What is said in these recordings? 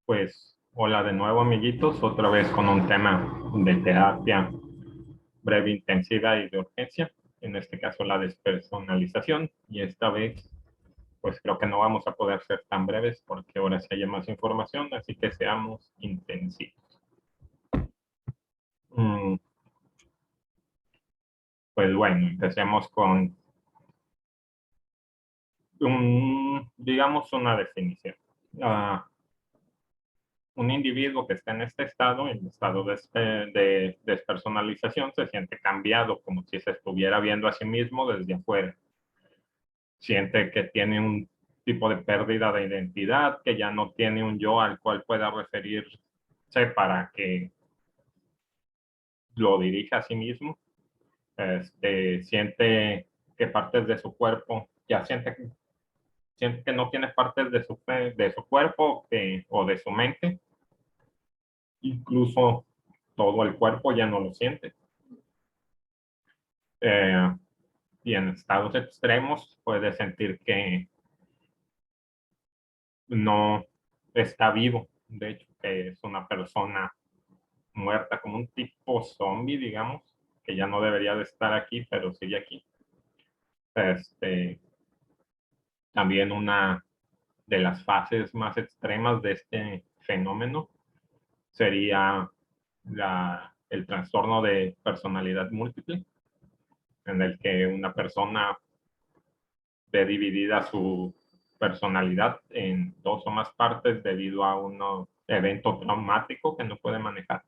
Pues, hola de nuevo, amiguitos, otra vez con un tema de terapia breve, intensiva y de urgencia, en este caso la despersonalización, y esta vez, pues creo que no vamos a poder ser tan breves porque ahora sí hay más información, así que seamos intensivos. Mm, pues bueno, empecemos con, digamos, una definición. Ah, un individuo que está en este estado, en estado de despersonalización, se siente cambiado, como si se estuviera viendo a sí mismo desde afuera. Siente que tiene un tipo de pérdida de identidad, que ya no tiene un yo al cual pueda referirse para que lo dirija a sí mismo. Siente que partes de su cuerpo, ya siente que no tiene partes de su cuerpo o de su mente, incluso todo el cuerpo ya no lo siente. Eh, y en estados extremos puede sentir que no está vivo, de hecho, que es una persona muerta, como un tipo zombie, digamos, que ya no debería de estar aquí, pero sigue aquí. Este, También una de las fases más extremas de este fenómeno sería el trastorno de personalidad múltiple, en el que una persona ve dividida su personalidad en dos o más partes debido a un evento traumático que no puede manejar.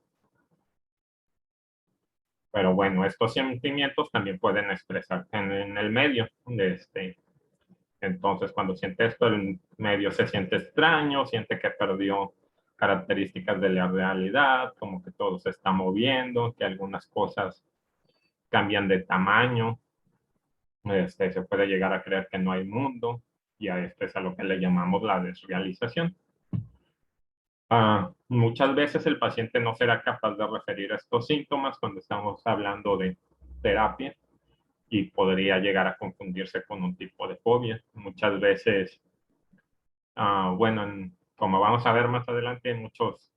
Pero bueno, estos sentimientos también pueden expresarse en el medio. Entonces, cuando siente esto, el medio se siente extraño, siente que perdió características de la realidad, como que todo se está moviendo, que algunas cosas cambian de tamaño. Se puede llegar a creer que no hay mundo, y a esto es a lo que le llamamos la desrealización. Muchas veces el paciente no será capaz de referir estos síntomas cuando estamos hablando de terapia y podría llegar a confundirse con un tipo de fobia. Muchas veces, bueno, como vamos a ver más adelante, hay muchos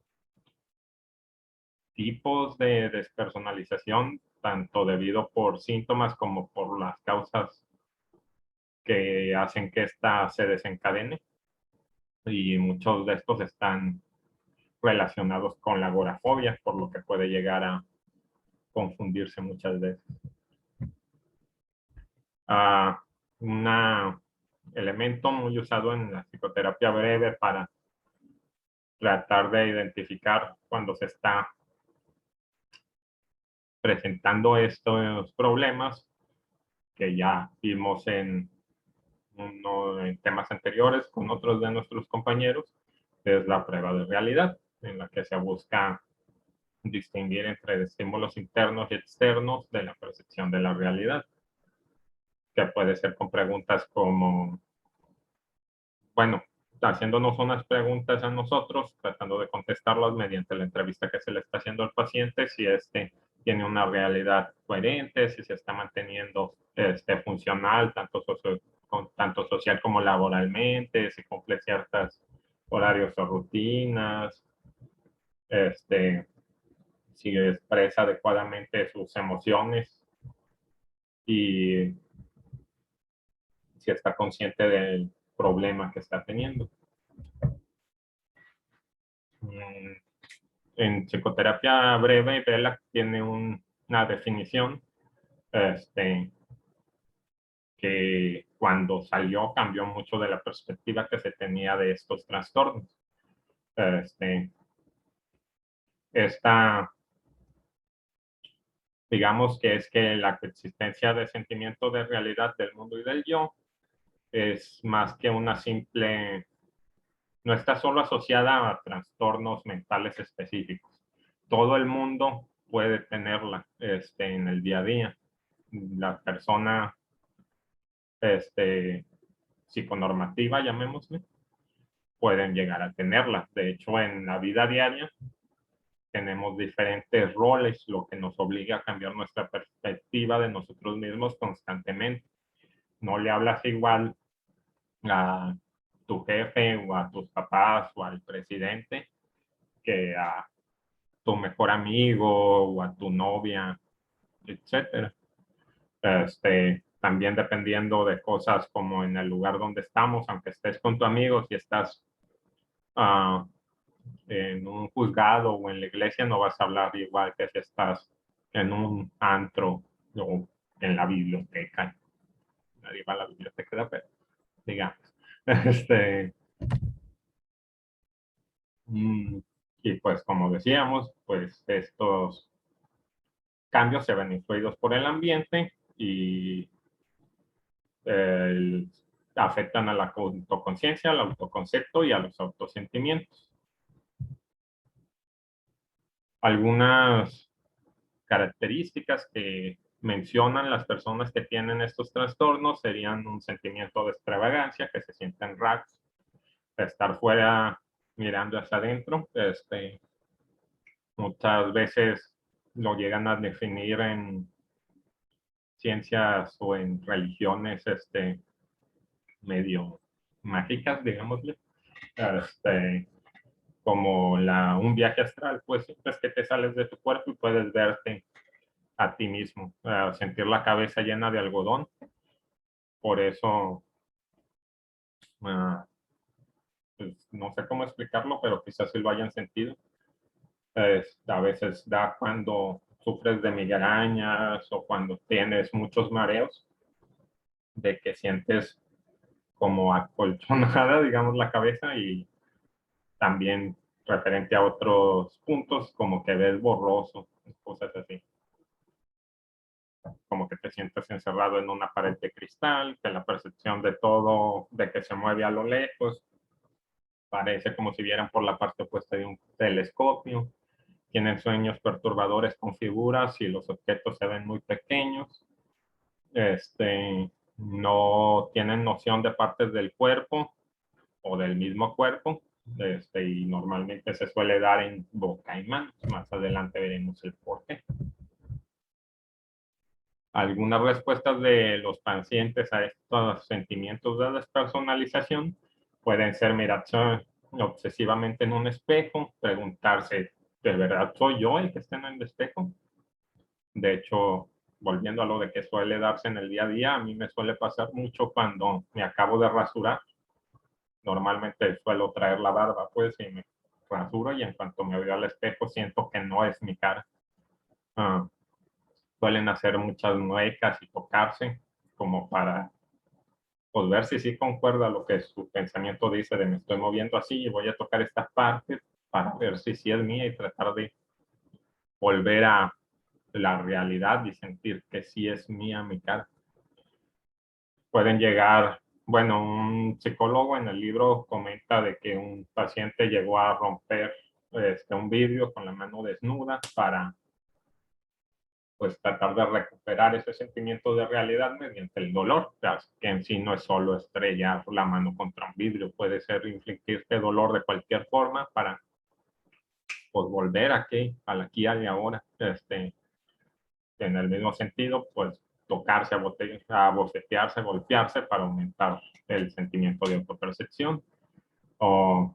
tipos de despersonalización, tanto debido por síntomas como por las causas que hacen que ésta se desencadene. Y muchos de estos están relacionados con la agorafobia, por lo que puede llegar a confundirse muchas veces. Un elemento muy usado en la psicoterapia breve para tratar de identificar cuando se está presentando estos problemas que ya vimos en temas anteriores con otros de nuestros compañeros, es la prueba de realidad, en la que se busca distinguir entre estímulos internos y externos de la percepción de la realidad, que puede ser con preguntas como, bueno, haciéndonos unas preguntas a nosotros, tratando de contestarlas mediante la entrevista que se le está haciendo al paciente, si tiene una realidad coherente, si se está manteniendo funcional, tanto social como laboralmente, si cumple ciertos horarios o rutinas, si expresa adecuadamente sus emociones y si está consciente del problema que está teniendo. En psicoterapia breve, Vela tiene una definición que cuando salió cambió mucho de la perspectiva que se tenía de estos trastornos. Este, esta, digamos que es que la existencia de sentimiento de realidad del mundo y del yo es más que una simple, no está solo asociada a trastornos mentales específicos. Todo el mundo puede tenerla en el día a día. La persona psiconormativa, llamémosle, pueden llegar a tenerla. De hecho, en la vida diaria tenemos diferentes roles, lo que nos obliga a cambiar nuestra perspectiva de nosotros mismos constantemente. No le hablas igual a tu jefe o a tus papás o al presidente que a tu mejor amigo o a tu novia, etcétera. También dependiendo de cosas como en el lugar donde estamos, aunque estés con tu amigo, si estás en un juzgado o en la iglesia, no vas a hablar igual que si estás en un antro o en la biblioteca. Nadie va a la biblioteca, pero digamos. Este, y pues como decíamos, pues estos cambios se ven influidos por el ambiente y eh, afectan a la autoconciencia, al autoconcepto y a los autosentimientos. Algunas características que mencionan las personas que tienen estos trastornos serían un sentimiento de extravagancia, que se sienten raros, estar fuera mirando hacia adentro. Muchas veces lo llegan a definir en ciencias o en religiones medio mágicas, digámosle, como un viaje astral, pues es que te sales de tu cuerpo y puedes verte a ti mismo, sentir la cabeza llena de algodón. Por eso, pues, no sé cómo explicarlo, pero quizás sí lo hayan sentido. A veces da cuando sufres de migrañas o cuando tienes muchos mareos, de que sientes como acolchonada, digamos, la cabeza, y también referente a otros puntos, como que ves borroso, cosas así. Como que te sientes encerrado en una pared de cristal, que la percepción de todo, de que se mueve a lo lejos, parece como si vieran por la parte opuesta de un telescopio. Tienen sueños perturbadores con figuras y los objetos se ven muy pequeños. No tienen noción de partes del cuerpo o del mismo cuerpo. Y normalmente se suele dar en boca y manos. Más adelante veremos el porqué. Algunas respuestas de los pacientes a estos sentimientos de despersonalización pueden ser mirarse obsesivamente en un espejo, preguntarse, ¿de verdad soy yo el que está en el espejo? De hecho, volviendo a lo de que suele darse en el día a día, a mí me suele pasar mucho cuando me acabo de rasurar. Normalmente suelo traer la barba, pues, y me rasuro y en cuanto me veo al espejo siento que no es mi cara. Uh, Suelen hacer muchas muecas y tocarse como para pues, ver si sí concuerda lo que su pensamiento dice de me estoy moviendo así y voy a tocar esta parte para ver si sí es mía y tratar de volver a la realidad y sentir que sí es mía mi cara. Pueden llegar, bueno, un psicólogo en el libro comenta de que un paciente llegó a romper un vidrio con la mano desnuda para pues tratar de recuperar ese sentimiento de realidad mediante el dolor, que en sí no es solo estrellar la mano contra un vidrio, puede ser infligirte dolor de cualquier forma para pues volver aquí, al aquí y ahora, en el mismo sentido, pues tocarse, a bocetearse, golpearse para aumentar el sentimiento de autopercepción, o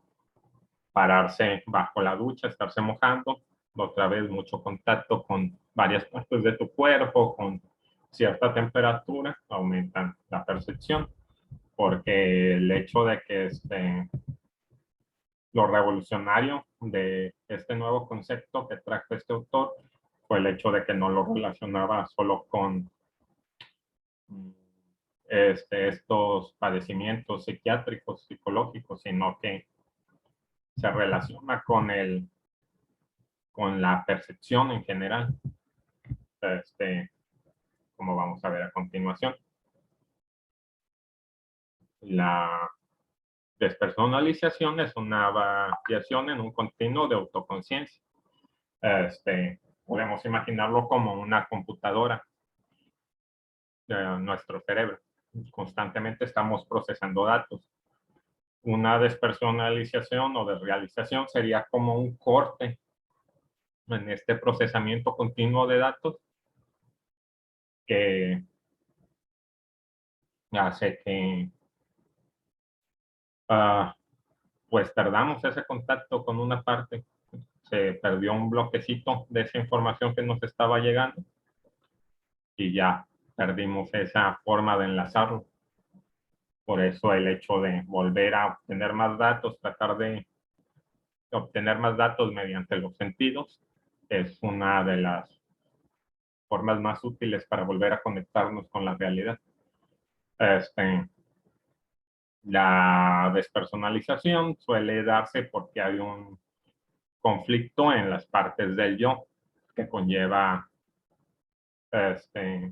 pararse bajo la ducha, estarse mojando, otra vez mucho contacto con varias partes de tu cuerpo, con cierta temperatura, aumentan la percepción, porque el hecho de que lo revolucionario de este nuevo concepto que trajo este autor fue el hecho de que no lo relacionaba solo con estos padecimientos psiquiátricos, psicológicos, sino que se relaciona con la percepción en general, como vamos a ver a continuación. La despersonalización es una variación en un continuo de autoconciencia. Podemos imaginarlo como una computadora de nuestro cerebro. Constantemente estamos procesando datos. Una despersonalización o desrealización sería como un corte en este procesamiento continuo de datos que hace que Pues perdamos ese contacto con una parte. Se perdió un bloquecito de esa información que nos estaba llegando y ya perdimos esa forma de enlazarlo. Por eso el hecho de volver a obtener más datos, tratar de obtener más datos mediante los sentidos, es una de las formas más útiles para volver a conectarnos con la realidad. Este, la despersonalización suele darse porque hay un conflicto en las partes del yo que conlleva, este,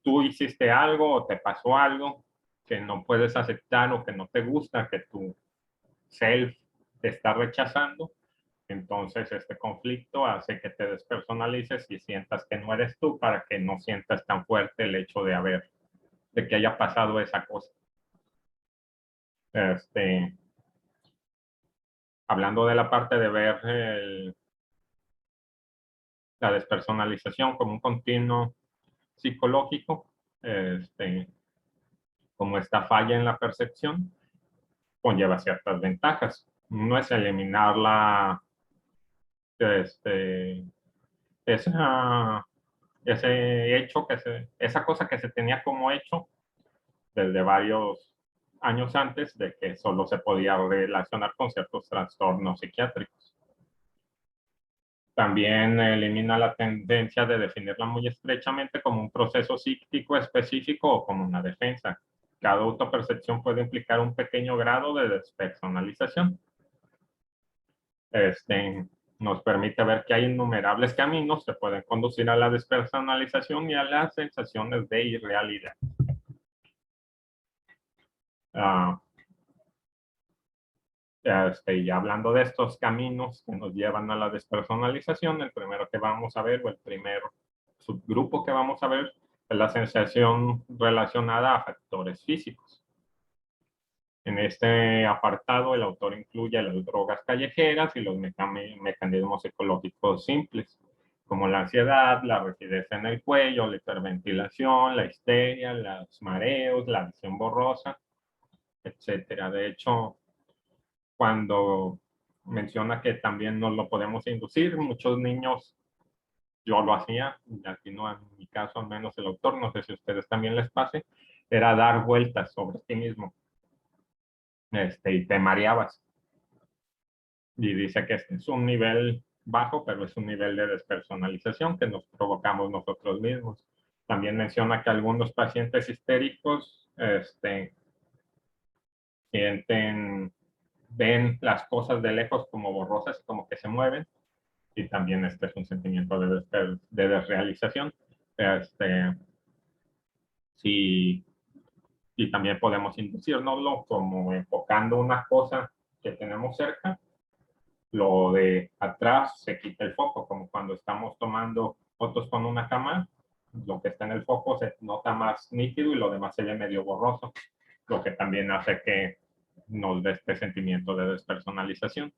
tú hiciste algo o te pasó algo que no puedes aceptar o que no te gusta, que tu self te está rechazando. Entonces este conflicto hace que te despersonalices y sientas que no eres tú para que no sientas tan fuerte el hecho de que haya pasado esa cosa. Hablando de la parte de ver la despersonalización como un continuo psicológico, como esta falla en la percepción, conlleva ciertas ventajas. No es eliminar este, esa, ese hecho esa cosa que se tenía como hecho desde varios años antes de que solo se podía relacionar con ciertos trastornos psiquiátricos. También elimina la tendencia de definirla muy estrechamente como un proceso psíquico específico o como una defensa. Cada autopercepción puede implicar un pequeño grado de despersonalización. Este, nos permite ver que hay innumerables caminos que pueden conducir a la despersonalización y a las sensaciones de irrealidad. Uh, y hablando de estos caminos que nos llevan a la despersonalización, el primero que vamos a ver, o el primer subgrupo que vamos a ver, es la sensación relacionada a factores físicos. En este apartado, el autor incluye las drogas callejeras y los mecanismos psicológicos simples, como la ansiedad, la rigidez en el cuello, la hiperventilación, la histeria, los mareos, la visión borrosa, etcétera. De hecho, cuando menciona que también nos lo podemos inducir, muchos niños, yo lo hacía, y aquí no en mi caso, al menos el autor, no sé si a ustedes también les pase, era dar vueltas sobre ti mismo, y te mareabas. Y dice que este es un nivel bajo, pero es un nivel de despersonalización que nos provocamos nosotros mismos. También menciona que algunos pacientes histéricos sienten, ven las cosas de lejos como borrosas, como que se mueven, y también este es un sentimiento de desrealización. Este, sí, y también podemos inducirnoslo como enfocando una cosa que tenemos cerca, lo de atrás se quita el foco, como cuando estamos tomando fotos con una cámara, lo que está en el foco se nota más nítido y lo demás se ve medio borroso, lo que también hace que nos dé este sentimiento de despersonalización.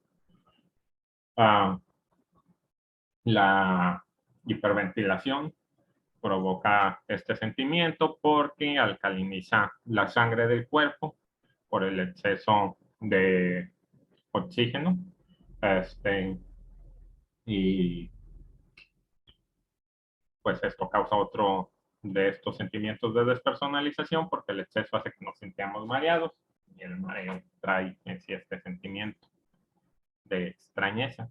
La hiperventilación provoca este sentimiento porque alcaliniza la sangre del cuerpo por el exceso de oxígeno. Y pues esto causa otro de estos sentimientos de despersonalización porque el exceso hace que nos sintamos mareados y el mareo trae en sí este sentimiento de extrañeza.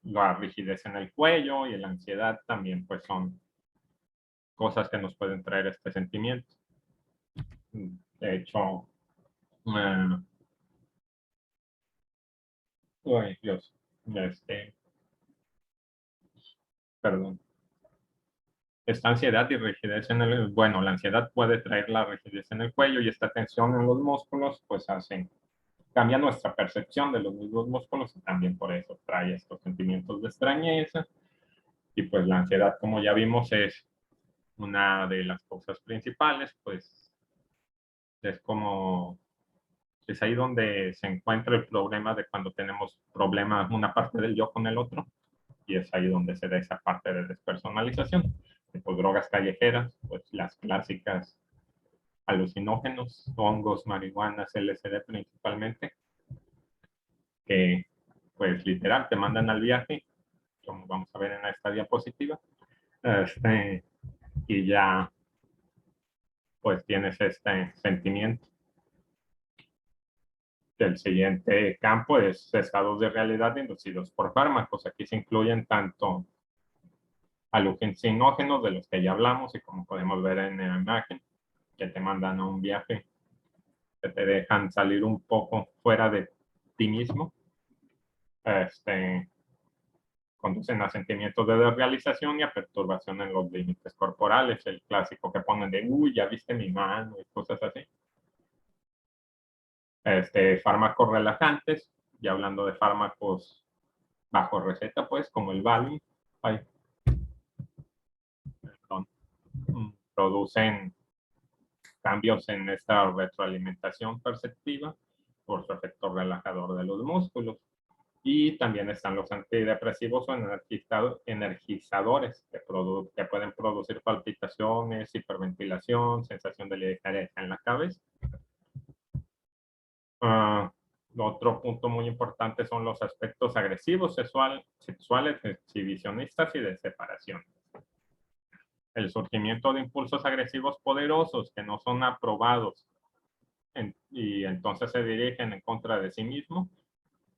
La rigidez en el cuello y la ansiedad también pues son cosas que nos pueden traer este sentimiento. De hecho, ay, Dios, este, perdón. Esta ansiedad y rigidez en el, bueno, la ansiedad puede traer la rigidez en el cuello y esta tensión en los músculos, pues cambia nuestra percepción de los mismos músculos y también por eso trae estos sentimientos de extrañeza. Y pues la ansiedad, como ya vimos, es una de las causas principales, pues es como, es ahí donde se encuentra el problema de cuando tenemos problemas una parte del yo con el otro y es ahí donde se da esa parte de despersonalización. tipo drogas callejeras, pues las clásicas alucinógenos, hongos, marihuanas, LSD principalmente, que pues literal te mandan al viaje, como vamos a ver en esta diapositiva, y ya pues tienes este sentimiento. El siguiente campo es estados de realidad inducidos por fármacos. Aquí se incluyen tanto alucinógenos, de los que ya hablamos, y como podemos ver en la imagen, que te mandan a un viaje, que te dejan salir un poco fuera de ti mismo, conducen a sentimientos de desrealización y a perturbación en los límites corporales, el clásico que ponen de, uy, ya viste mi mano, y cosas así. Fármacos relajantes, ya hablando de fármacos bajo receta, pues, como el Valium, producen cambios en esta retroalimentación perceptiva por su efecto relajador de los músculos. Y también están los antidepresivos o energizadores que pueden producir palpitaciones, hiperventilación, sensación de ligereza en la cabeza. Otro punto muy importante son los aspectos agresivos, sexuales, exhibicionistas y de separación. El surgimiento de impulsos agresivos poderosos que no son aprobados y entonces se dirigen en contra de sí mismo.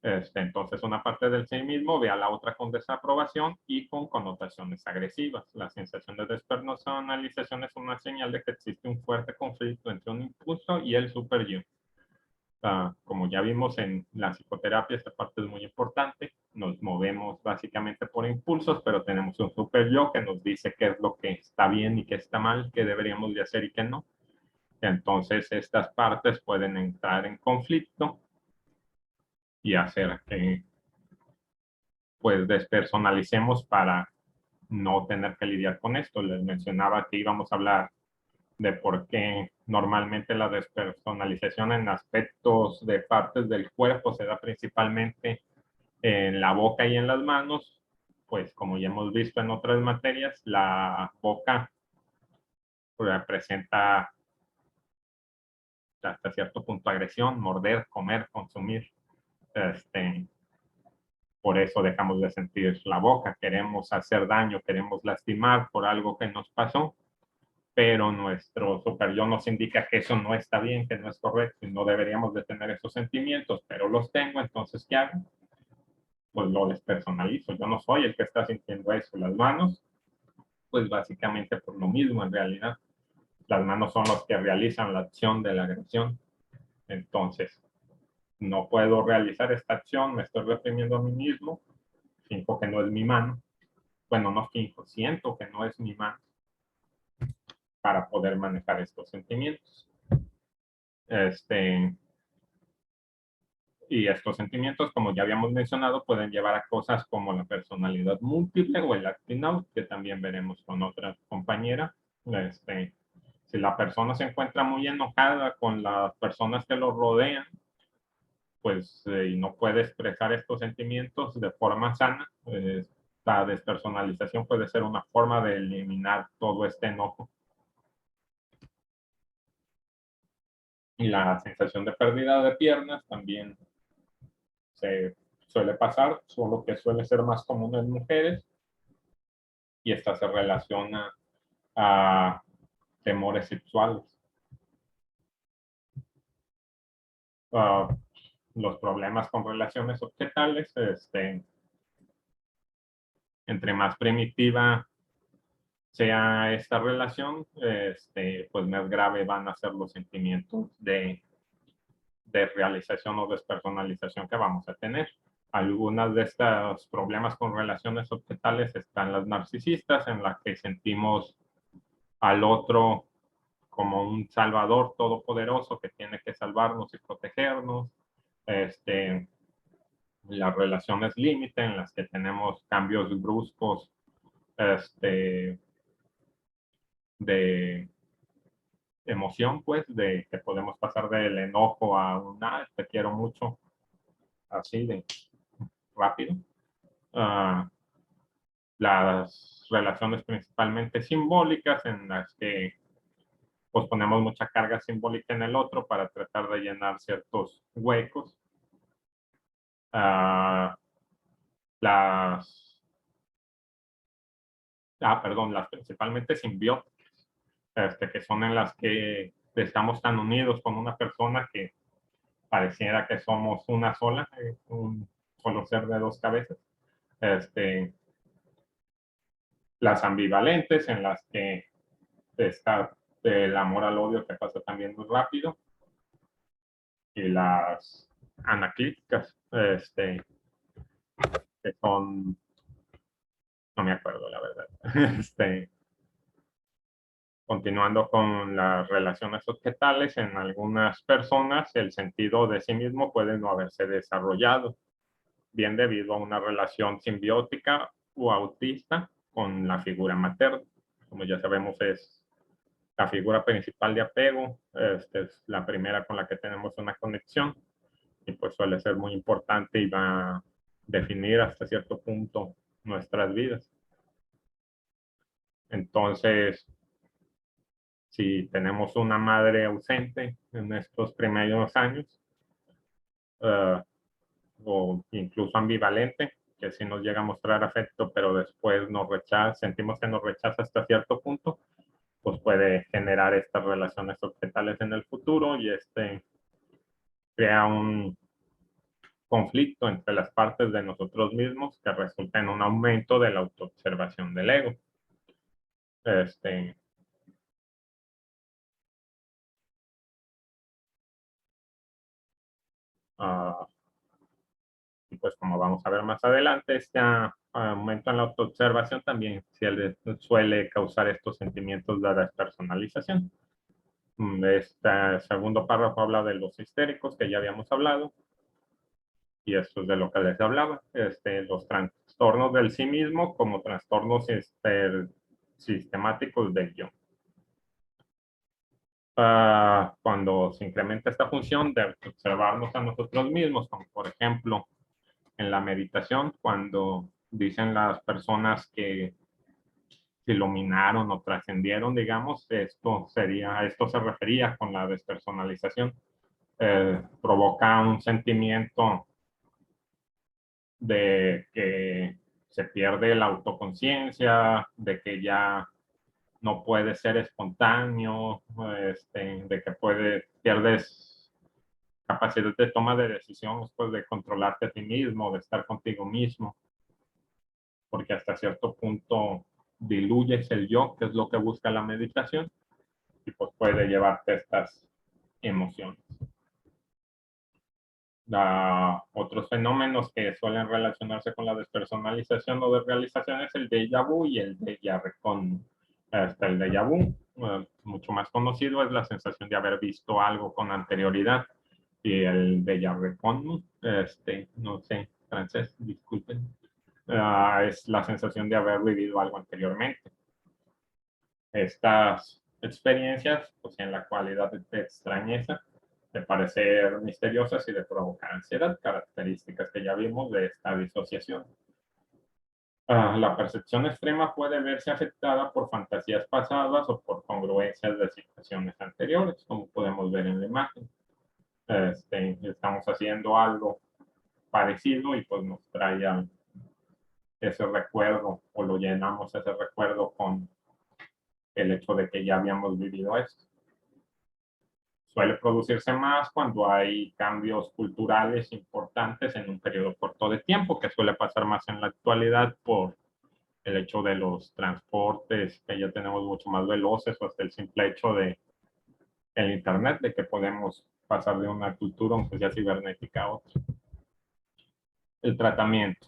Entonces una parte del sí mismo ve a la otra con desaprobación y con connotaciones agresivas. La sensación de despersonalización es una señal de que existe un fuerte conflicto entre un impulso y el super yo. Como ya vimos en la psicoterapia, esta parte es muy importante. Nos movemos básicamente por impulsos, pero tenemos un super yo que nos dice qué es lo que está bien y qué está mal, qué deberíamos de hacer y qué no. Entonces estas partes pueden entrar en conflicto y hacer que pues despersonalicemos para no tener que lidiar con esto. Les mencionaba que íbamos a hablar de por qué normalmente la despersonalización en aspectos de partes del cuerpo se da principalmente en la boca y en las manos. Pues como ya hemos visto en otras materias, la boca representa hasta cierto punto agresión, morder, comer, consumir. Por eso dejamos de sentir la boca, queremos hacer daño, queremos lastimar por algo que nos pasó, pero nuestro super yo nos indica que eso no está bien, que no es correcto y no deberíamos de tener esos sentimientos, pero los tengo, entonces ¿qué hago? Pues lo despersonalizo, yo no soy el que está sintiendo eso. Las manos, pues básicamente por lo mismo en realidad, las manos son los que realizan la acción de la agresión, entonces no puedo realizar esta acción, me estoy reprimiendo a mí mismo, finjo que no es mi mano, bueno, no finjo, siento que no es mi mano para poder manejar estos sentimientos. Y estos sentimientos, como ya habíamos mencionado, pueden llevar a cosas como la personalidad múltiple o el acting out, que también veremos con otra compañera. Si la persona se encuentra muy enojada con las personas que lo rodean, pues y no puede expresar estos sentimientos de forma sana, la despersonalización puede ser una forma de eliminar todo este enojo. Y la sensación de pérdida de piernas también se suele pasar, solo que suele ser más común en mujeres, y esta se relaciona a temores sexuales. Uh, los problemas con relaciones objetales, entre más primitiva sea esta relación, pues más grave van a ser los sentimientos de realización o despersonalización que vamos a tener. Algunas de estos problemas con relaciones objetales están las narcisistas, en las que sentimos al otro como un salvador todopoderoso que tiene que salvarnos y protegernos. Las relaciones límite, en las que tenemos cambios bruscos de emoción, pues, de que podemos pasar del enojo a un, te quiero mucho, así de rápido. las relaciones principalmente simbólicas en las que pues ponemos mucha carga simbólica en el otro para tratar de llenar ciertos huecos. Uh, las, perdón, las principalmente simbióticas, que son en las que estamos tan unidos con una persona que pareciera que somos una sola, un solo ser de dos cabezas. Las ambivalentes, en las que está el amor al odio que pasa también muy rápido, y las anaclíticas, que son, no me acuerdo la verdad. Continuando con las relaciones objetales, en algunas personas el sentido de sí mismo puede no haberse desarrollado, bien debido a una relación simbiótica o autista con la figura materna. Como ya sabemos, es la figura principal de apego, es la primera con la que tenemos una conexión y pues suele ser muy importante y va a definir hasta cierto punto nuestras vidas. Entonces, si tenemos una madre ausente en estos primeros años, uh, o incluso ambivalente, que sí nos llega a mostrar afecto, pero después nos rechaza, sentimos que nos rechaza hasta cierto punto, pues puede generar estas relaciones objetales en el futuro y crea un conflicto entre las partes de nosotros mismos que resulta en un aumento de la autoobservación del ego. Este, uh, y pues como vamos a ver más adelante, este aumento en la autoobservación también suele causar estos sentimientos de despersonalización. Este segundo párrafo habla de los histéricos que ya habíamos hablado, y esto es de lo que les hablaba, los trastornos del sí mismo como trastornos sistemáticos del yo. Cuando se incrementa esta función de observarnos a nosotros mismos, como por ejemplo en la meditación, cuando dicen las personas que se iluminaron o trascendieron, digamos, esto se refería con la despersonalización. Provoca un sentimiento de que se pierde la autoconciencia, de que ya no puede ser espontáneo, de que pierdes capacidad de toma de decisiones, pues de controlarte a ti mismo, de estar contigo mismo, porque hasta cierto punto diluyes el yo, que es lo que busca la meditación, y pues puede llevarte a estas emociones. Otros fenómenos que suelen relacionarse con la despersonalización o desrealización es el déjà vu y el déjà recon. El déjà vu, mucho más conocido, es la sensación de haber visto algo con anterioridad, y el déjà recon, no sé, francés, disculpen, es la sensación de haber vivido algo anteriormente. Estas experiencias poseen la cualidad de extrañeza, de parecer misteriosas y de provocar ansiedad, características que ya vimos de esta disociación. La percepción extrema puede verse afectada por fantasías pasadas o por congruencias de situaciones anteriores, como podemos ver en la imagen. Estamos haciendo algo parecido y pues nos trae ese recuerdo, o lo llenamos ese recuerdo con el hecho de que ya habíamos vivido esto. Suele producirse más cuando hay cambios culturales importantes en un periodo corto de tiempo, que suele pasar más en la actualidad por el hecho de los transportes que ya tenemos mucho más veloces, o hasta el simple hecho de el internet, de que podemos pasar de una cultura, aunque sea cibernética, a otra. El tratamiento.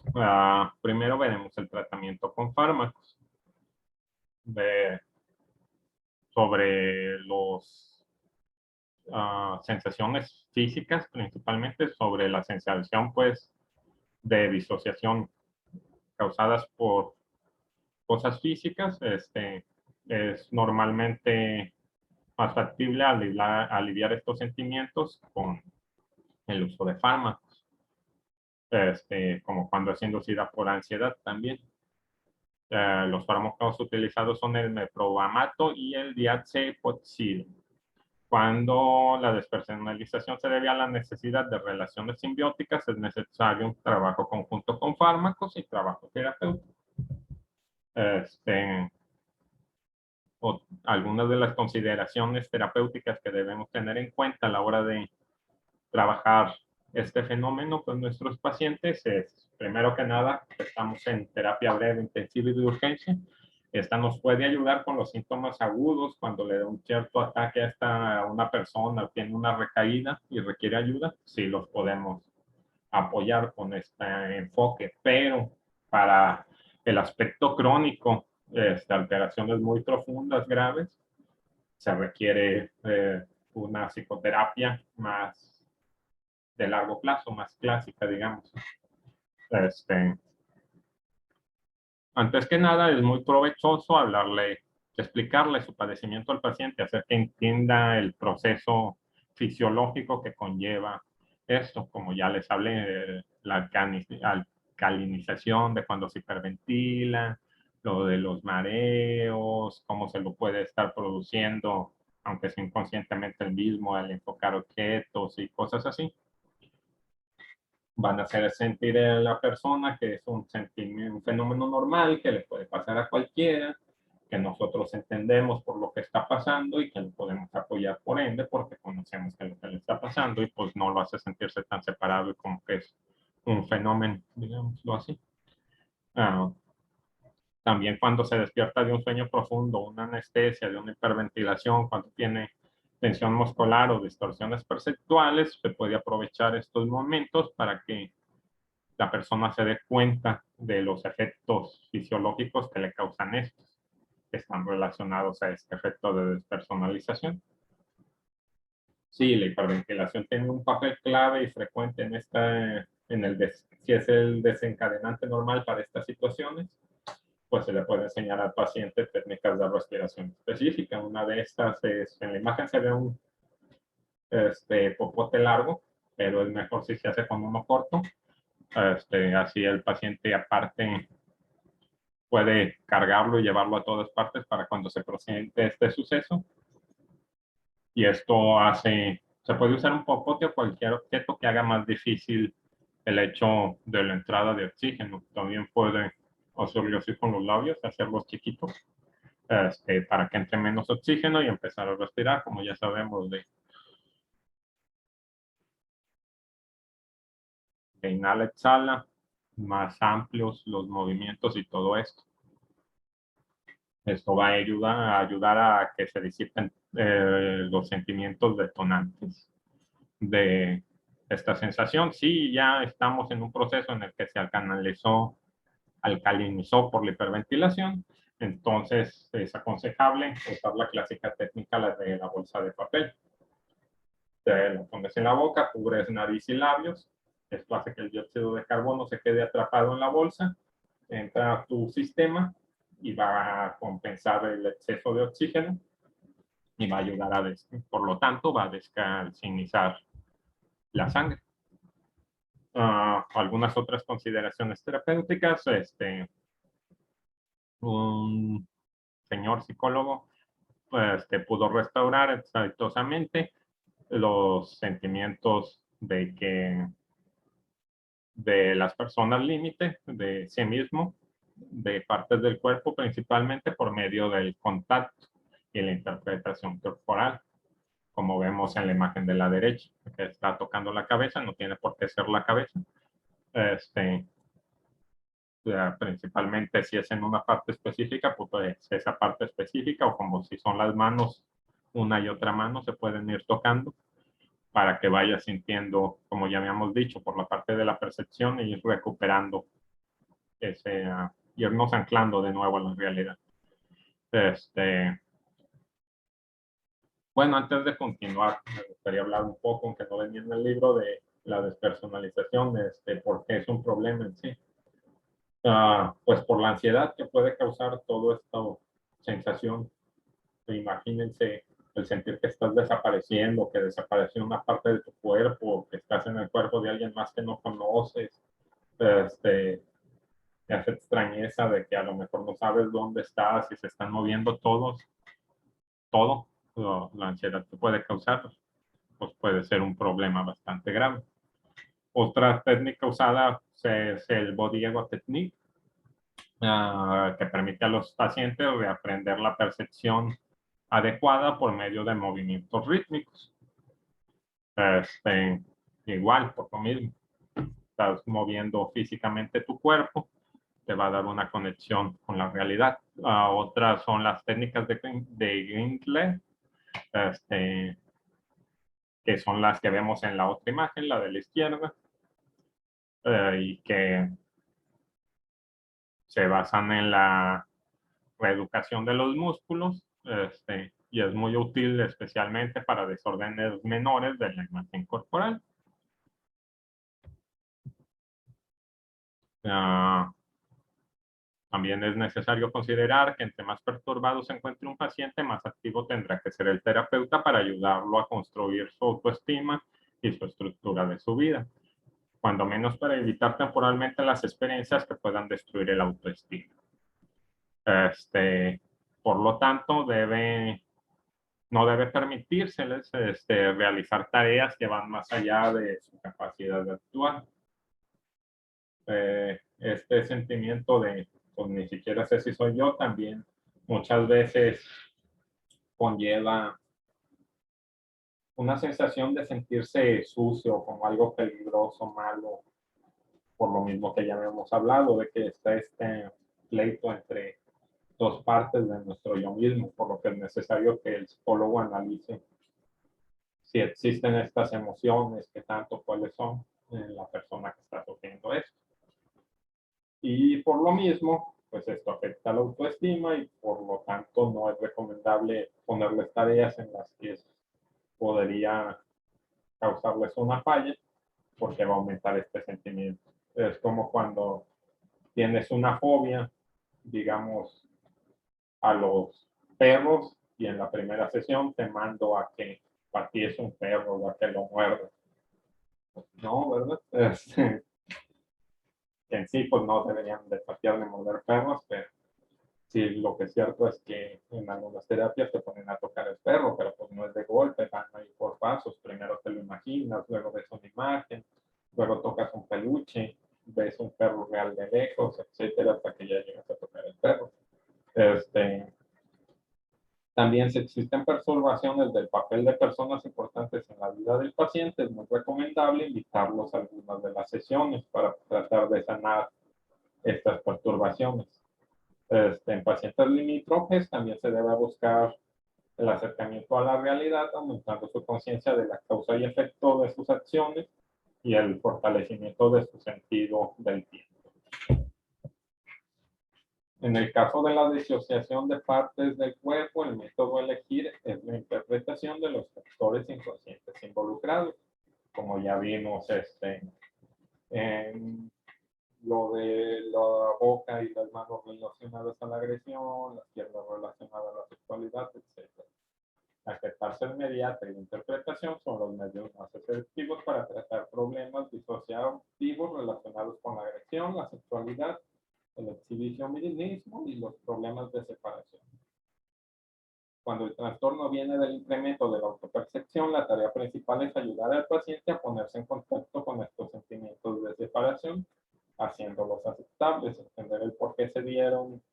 Primero veremos el tratamiento con fármacos. Sobre los sensaciones físicas, principalmente sobre la sensación pues de disociación causadas por cosas físicas. Es normalmente más factible aliviar estos sentimientos con el uso de fármacos, como cuando es inducida por ansiedad también. Los fármacos utilizados son el meprobamato y el diazepoxil. Cuando la despersonalización se debe a la necesidad de relaciones simbióticas, es necesario un trabajo conjunto con fármacos y trabajo terapéutico. Algunas de las consideraciones terapéuticas que debemos tener en cuenta a la hora de trabajar este fenómeno con nuestros pacientes es, primero que nada, estamos en terapia breve, intensiva y de urgencia. Esta nos puede ayudar con los síntomas agudos cuando le da un cierto ataque a una persona, tiene una recaída y requiere ayuda, sí los podemos apoyar con este enfoque, pero para el aspecto crónico, alteraciones muy profundas, graves, se requiere una psicoterapia más de largo plazo, más clásica, digamos. Este, Antes que nada, es muy provechoso explicarle su padecimiento al paciente, hacer que entienda el proceso fisiológico que conlleva esto, como ya les hablé, la alcalinización de cuando se hiperventila, lo de los mareos, cómo se lo puede estar produciendo, aunque sea inconscientemente el mismo, al enfocar objetos y cosas así. Van a hacer sentir a la persona que es un fenómeno normal, que le puede pasar a cualquiera, que nosotros entendemos por lo que está pasando y que lo podemos apoyar por ende porque conocemos que lo que le está pasando y pues no lo hace sentirse tan separado y como que es un fenómeno, digámoslo así. También cuando se despierta de un sueño profundo, una anestesia, de una hiperventilación, cuando tiene tensión muscular o distorsiones perceptuales, se puede aprovechar estos momentos para que la persona se dé cuenta de los efectos fisiológicos que le causan estos, que están relacionados a este efecto de despersonalización. Sí, la hiperventilación tiene un papel clave y frecuente si es el desencadenante normal para estas situaciones, pues se le puede enseñar al paciente técnicas de respiración específica. Una de estas es, en la imagen se ve un popote largo, pero es mejor si se hace con uno corto. Así el paciente aparte puede cargarlo y llevarlo a todas partes para cuando se presente este suceso. Y esto se puede usar un popote o cualquier objeto que haga más difícil el hecho de la entrada de oxígeno. También puede hacerlo así con los labios, hacerlos chiquitos, para que entre menos oxígeno y empezar a respirar, como ya sabemos de inhala, exhala, más amplios los movimientos y todo esto. Esto va a ayudar a que se disipen los sentimientos detonantes de esta sensación. Sí, ya estamos en un proceso en el que se alcalinizó por la hiperventilación, entonces es aconsejable usar la clásica técnica, la de la bolsa de papel. Te lo pones en la boca, cubres nariz y labios. Esto hace que el dióxido de carbono se quede atrapado en la bolsa, entra a tu sistema y va a compensar el exceso de oxígeno y va a ayudar por lo tanto, va a descalcinizar la sangre. Algunas otras consideraciones terapéuticas, un señor psicólogo pues, pudo restaurar exitosamente los sentimientos de las personas límite, de sí mismo, de partes del cuerpo, principalmente por medio del contacto y la interpretación corporal, como vemos en la imagen de la derecha, que está tocando la cabeza, no tiene por qué ser la cabeza. Principalmente si es en una parte específica, pues esa parte específica, o como si son las manos, una y otra mano se pueden ir tocando para que vaya sintiendo, como ya habíamos dicho, por la parte de la percepción y ir recuperando irnos anclando de nuevo a la realidad. Bueno, antes de continuar, me gustaría hablar un poco, aunque no venía en el libro, de la despersonalización, por qué es un problema en sí. Pues por la ansiedad que puede causar toda esta sensación. Imagínense el sentir que estás desapareciendo, que desapareció una parte de tu cuerpo, que estás en el cuerpo de alguien más que no conoces, esa extrañeza de que a lo mejor no sabes dónde estás y se están moviendo todo, la ansiedad que puede causar, pues puede ser un problema bastante grave. Otra técnica usada es el Body Ego Technique, que permite a los pacientes reaprender la percepción adecuada por medio de movimientos rítmicos. Igual, por lo mismo, estás moviendo físicamente tu cuerpo, te va a dar una conexión con la realidad. Otras son las técnicas de Gindler, que son las que vemos en la otra imagen, la de la izquierda, y que se basan en la reeducación de los músculos, y es muy útil especialmente para desórdenes menores de la imagen corporal. También es necesario considerar que entre más perturbado se encuentre un paciente, más activo tendrá que ser el terapeuta para ayudarlo a construir su autoestima y su estructura de su vida, cuando menos para evitar temporalmente las experiencias que puedan destruir el autoestima. Por lo tanto, no debe permitírseles realizar tareas que van más allá de su capacidad de actuar. Este sentimiento de, pues ni siquiera sé si soy yo, también muchas veces conlleva una sensación de sentirse sucio, como algo peligroso, malo, por lo mismo que ya habíamos hablado, de que está este pleito entre dos partes de nuestro yo mismo, por lo que es necesario que el psicólogo analice si existen estas emociones, qué tanto, cuáles son en la persona que está sufriendo esto. Y por lo mismo, pues esto afecta la autoestima y por lo tanto no es recomendable ponerles tareas en las que podría causarles una falla porque va a aumentar este sentimiento. Es como cuando tienes una fobia, digamos, a los perros y en la primera sesión te mando a que patees un perro o a que lo muerda. No, ¿verdad? En sí, pues no deberían de patear ni morder perros, pero sí, lo que es cierto es que en algunas terapias te ponen a tocar el perro, pero pues no es de golpe, van ahí por pasos. Primero te lo imaginas, luego ves una imagen, luego tocas un peluche, ves un perro real de lejos, etcétera, hasta que ya llegas a tocar el perro. También si existen perturbaciones del papel de personas importantes en la vida del paciente, es muy recomendable invitarlos a algunas de las sesiones para tratar de sanar estas perturbaciones. En pacientes limítrofes también se debe buscar el acercamiento a la realidad, aumentando su conciencia de la causa y efecto de sus acciones y el fortalecimiento de su sentido del tiempo. En el caso de la disociación de partes del cuerpo, el método a elegir es la interpretación de los factores inconscientes involucrados, como ya vimos en lo de la boca y las manos relacionadas a la agresión, las piernas relacionadas a la sexualidad, etc. Aceptarse inmediata y la interpretación son los medios más efectivos para tratar problemas disociativos relacionados con la agresión, la sexualidad, el exhibicionismo y los problemas de separación. Cuando el trastorno viene del incremento de la autopercepción, la tarea principal es ayudar al paciente a ponerse en contacto con estos sentimientos de separación, haciéndolos aceptables, entender el por qué se dieron,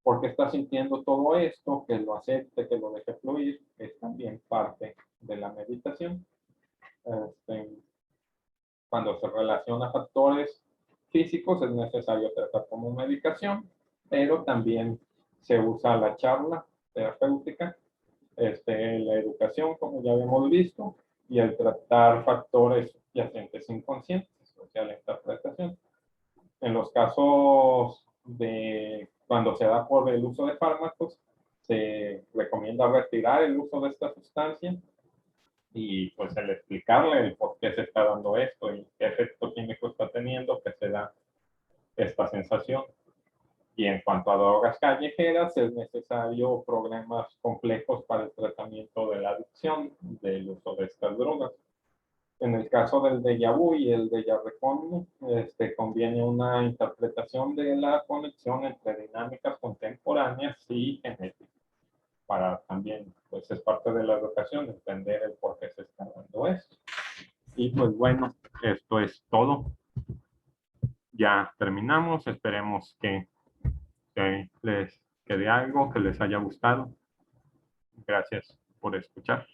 por qué está sintiendo todo esto, que lo acepte, que lo deje fluir, es también parte de la meditación. Cuando se relaciona factores físicos es necesario tratar como medicación, pero también se usa la charla terapéutica, la educación, como ya habíamos visto, y el tratar factores subyacentes inconscientes, o sea, la interpretación. En los casos de cuando se da por el uso de fármacos, se recomienda retirar el uso de esta sustancia y pues el explicarle el por qué se está dando esto y qué efecto químico está teniendo que se da esta sensación. Y en cuanto a drogas callejeras, es necesario programas complejos para el tratamiento de la adicción del uso de estas drogas. en el caso del déjà vu y el déjà recon, conviene una interpretación de la conexión entre dinámicas contemporáneas y genética. Para también, pues es parte de la educación, entender el por qué se está dando esto. Y pues bueno, esto es todo. Ya terminamos. Esperemos que les quede algo, que les haya gustado. Gracias por escuchar.